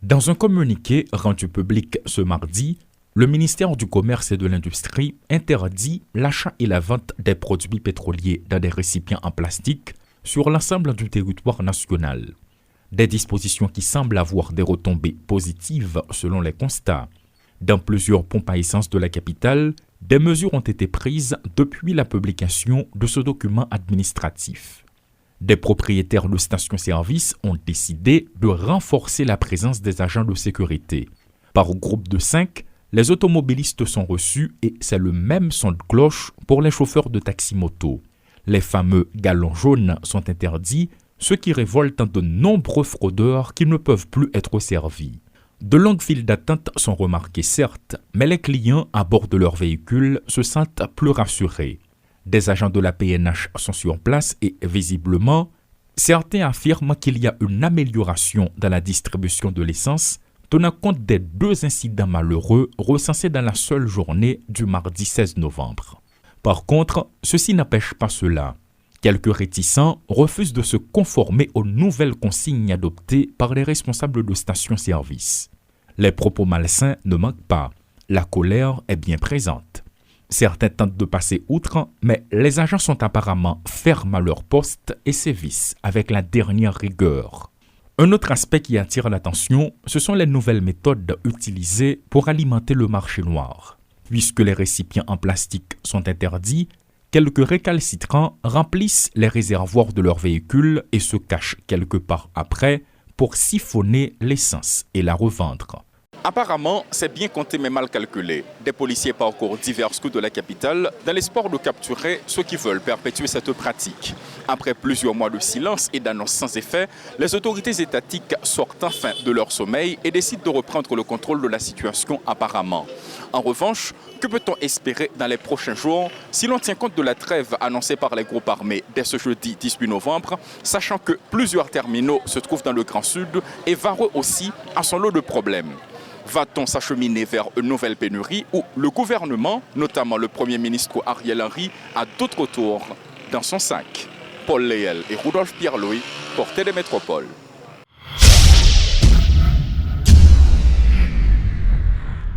Dans un communiqué rendu public ce mardi, le ministère du Commerce et de l'Industrie interdit l'achat et la vente des produits pétroliers dans des récipients en plastique sur l'ensemble du territoire national. Des dispositions qui semblent avoir des retombées positives selon les constats. Dans plusieurs pompes à essence de la capitale, des mesures ont été prises depuis la publication de ce document administratif. Des propriétaires de stations-service ont décidé de renforcer la présence des agents de sécurité. Par groupe de 5, les automobilistes sont reçus et c'est le même son de cloche pour les chauffeurs de taxi-moto. Les fameux galons jaunes sont interdits, ce qui révolte de nombreux fraudeurs qui ne peuvent plus être servis. De longues files d'attente sont remarquées certes, mais les clients à bord de leur véhicule se sentent plus rassurés. Des agents de la PNH sont sur place et, visiblement, certains affirment qu'il y a une amélioration dans la distribution de l'essence, tenant compte des 2 incidents malheureux recensés dans la seule journée du mardi 16 novembre. Par contre, ceci n'empêche pas cela. Quelques réticents refusent de se conformer aux nouvelles consignes adoptées par les responsables de stations-service. Les propos malsains ne manquent pas. La colère est bien présente. Certains tentent de passer outre, mais les agents sont apparemment fermes à leur poste et sévissent avec la dernière rigueur. Un autre aspect qui attire l'attention, ce sont les nouvelles méthodes utilisées pour alimenter le marché noir. Puisque les récipients en plastique sont interdits, quelques récalcitrants remplissent les réservoirs de leurs véhicules et se cachent quelque part après pour siphonner l'essence et la revendre. Apparemment, c'est bien compté mais mal calculé. Des policiers parcourent divers coups de la capitale dans l'espoir de capturer ceux qui veulent perpétuer cette pratique. Après plusieurs mois de silence et d'annonces sans effet, les autorités étatiques sortent enfin de leur sommeil et décident de reprendre le contrôle de la situation apparemment. En revanche, que peut-on espérer dans les prochains jours si l'on tient compte de la trêve annoncée par les groupes armés dès ce jeudi 18 novembre, sachant que plusieurs terminaux se trouvent dans le Grand Sud et Vareux aussi a son lot de problèmes. Va-t-on s'acheminer vers une nouvelle pénurie ou le gouvernement, notamment le Premier ministre Ariel Henry, a d'autres tours dans son sac? Paul Léel et Rudolf Pierre-Louis, pour Télémétropole.